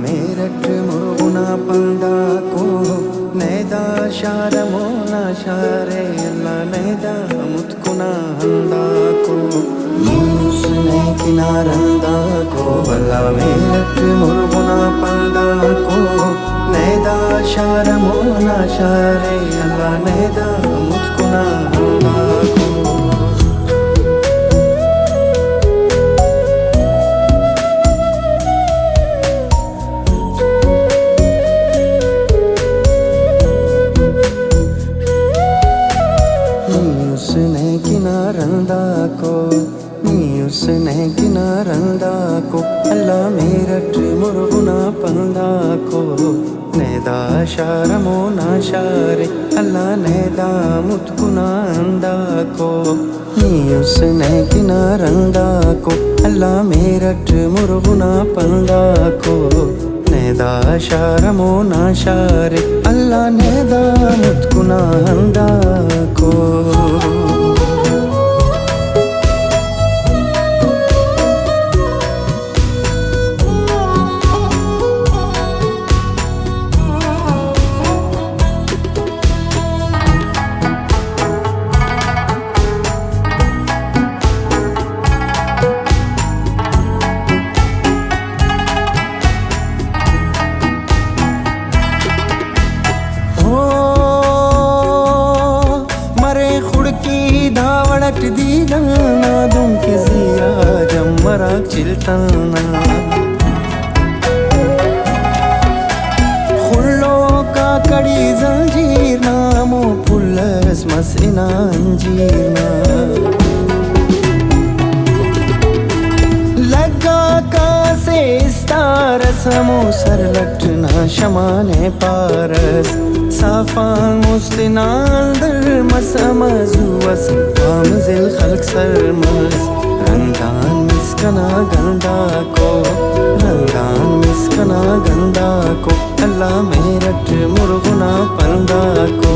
ಮೇರಟ್ ಮುರುಗುನ ಪಂದಾಕೋ ನೈದ ಶಾರಮೋನ ಶಾರೆ ಎಲ್ಲ ನೈದ ಮುತ್ಕುನ ಹಂದಾಕೋ ಮೂಸ್ನೆ ಕಿನಾರಂದಾಕೋ ವಲ್ಲ ಮೇರಟ್ ಮುರುಗುನ ಪಂದಾಕೋ ನೈದ ಶಾರಮೋನ ಶಾರೆ ಎಲ್ಲ ನೈದ ಮುತ್ಕುನ ಹಂದಾಕೋ उसने किनारंदा को अल्लाह मेरठ मुर्गुना पंदा को नैदा शारमो ना शारे अल्लाह नैदा मुतकुना अंदा को उसने किनारंदा को अल्लाह मेरठ मुर्गुना पंदा को नैदा शारमो ना शारे अल्लाह नैदा मुतकुना अंदा को धावड़ट दी गलना दुम के जिया जमरा चिलतना खुल्लो का कड़ी जंजीर नामो पुलस मसीना अंजीरना लगा का से स्टारस हमो सर लटना शमाने पारस साफान मुस्लिनाल दर मसमजुवस कामजिल खल्क सरमस रंगान मिस्कना गंदा को रंगान मिस्कना गंदा को अल्लाह मेरठ मुर्गुना पंदा को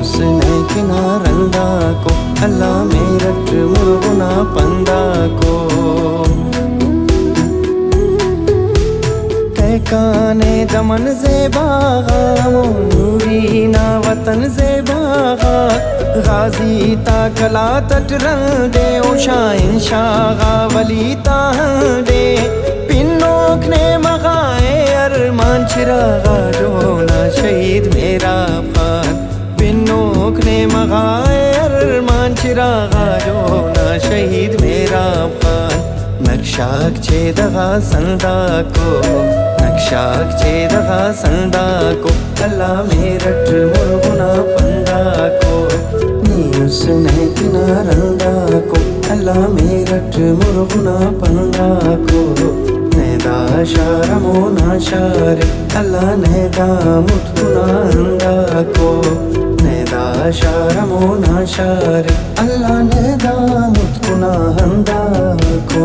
उसने किनारंदा को अल्लाह मेरठ मुर्गुना पंदा को काने दमन ज़ेबागा नूरीना वतन ज़ेबागा गाजी ताकला तटरल दे उशाइन शागा वली तांडे पिन्नोक ने मगाए अरमान चिरागा जो ना शहीद मेरा खान पिन्नोक ने मगाए अरमान चिरागा जो ना शहीद मेरा खान नक्शाक छेदगा संदा को नक्शाक छेदगा संदा को अल्लाह मेरठ मुर्गुना पंदा को उसने किनारंदा को अल्लाह मेरठ मुर्गुना पंदा को नैदा शारमो ना शारे अल्लाह नैदा मुतकुना अंदा को नैदा शारमो ना शारे अल्लाह नैदा मुतकुना अंदा को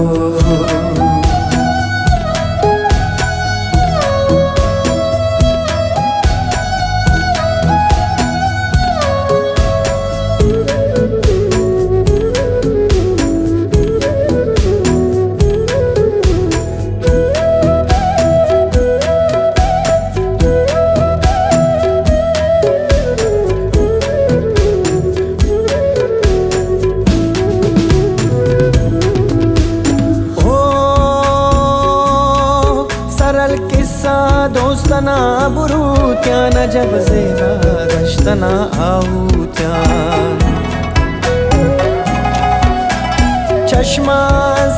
दोस्तना बुरू क्या न जब जेरा रश्तना आऊ क्या चश्मा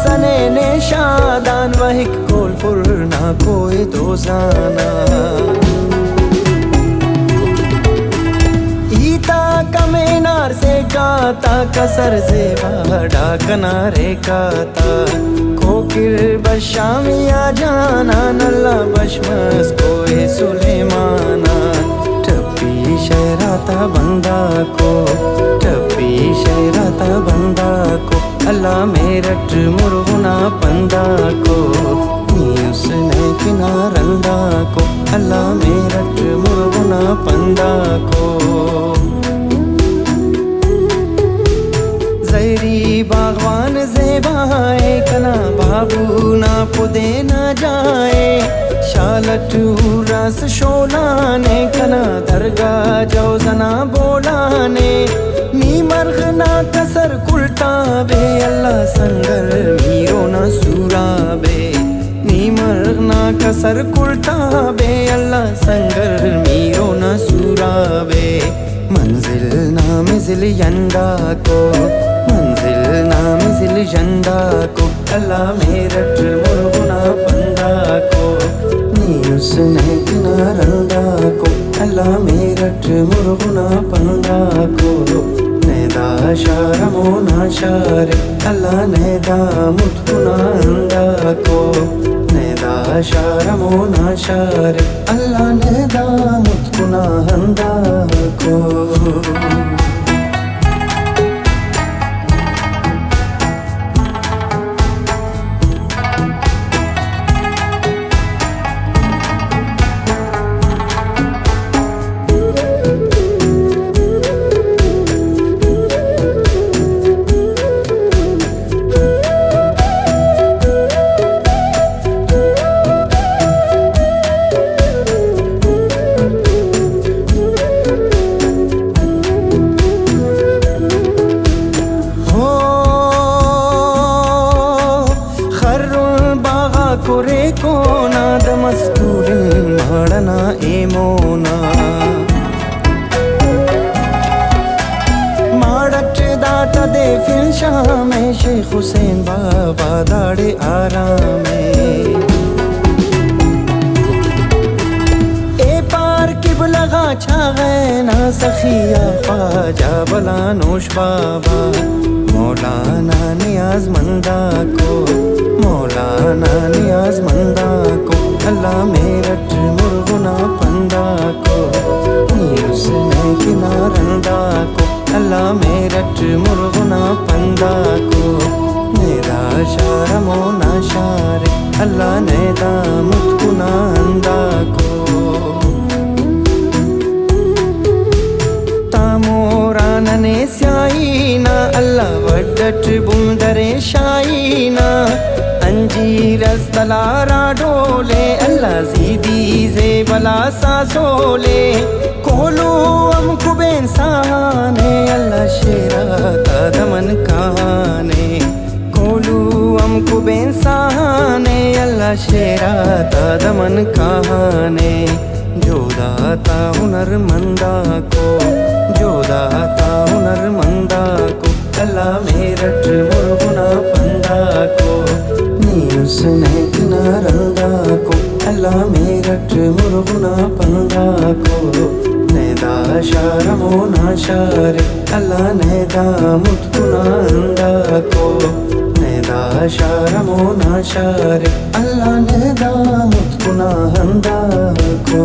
सने ने शादान वहिक कोलपुर ना कोई दोजाना ईता कमेनार से गाता कसर जेबा डाकना रे काता कोकिर बशामिया जाना नल्ला बशमस कोई सुलेमाना टप्पी शहराता बंदा को टप्पी शहराता बंदा को अल्लाह मेरठ मुरगुना पंदा को नी उसने किनारंदा को अल्लाह मेरठ मुरगुना पंदा को जैरी बागवान ज़ेबाए कना बाबू ना पुदे ना जाए शालट रस शोलाने कना दरगाह जौजना बोलाने नी मर्ग ना कसर कुलटा बे अल्लाह संगर मीरो ना सूरा बे नी मर्ग ना कसर कुलटा बे अल्लाह संगर मीरो ना सूरा बे मंजिल नाम जिल यंदा को मंजिल नाम जिल यंदा को अल्लाह मेरठ मुरगुना पंदा को नी उसने किनारंदा को अल्लाह मेरठ मुरगुना पंदा को नेदा शारमो नाशारे अल्लाह नेदा मुतकुना अंदा को नेदा शारमो नाशारे अल्लाह नेदा मुतकुना अंदा को कुरे कोना दमस्तूरिन माड़ना एमोना माड़ट दाता दे फिर शाम शेख हुसैन बाबा दाड़े आरामे ए पार किबलगा छागे ना सखिया ख्वाजा बला नोश बाबा मौलाना नियाज मंदा को मौलाना नियाज मंदा को अल्लाह मेरठ मुरगुना पंदा को नी उसने किनारंदा को अल्लाह मेरठ मुरगुना पंदा को नेदा शारमो नाशारे अल्लाह नेदा मुतकुना अंदा को तामोरानने स्याईना अल्लाह वड्डट बुंदरे शाईना अंजीरस तलारा डोले अल्लाह जीदी जे बला सासोले कोलू हम कुबेन साने अल्लाह शेरा कादमन कहाने कोलू हम कुबेन साने अल्लाह शेरा कादमन कहाने जोदाता हुनर मंदा को जोदाता हुनर मंदा को अल्लाह मेरठ मुरगुना पंदा को नी उसने किनारंदा को अल्लाह मेरठ मुरगुना पंदा को नेदा शारमो नाशारे अल्लाह नेदा मुतकुना अंदा को नेदा शारमो नाशारे अल्लाह नेदा मुतकुना अंदा को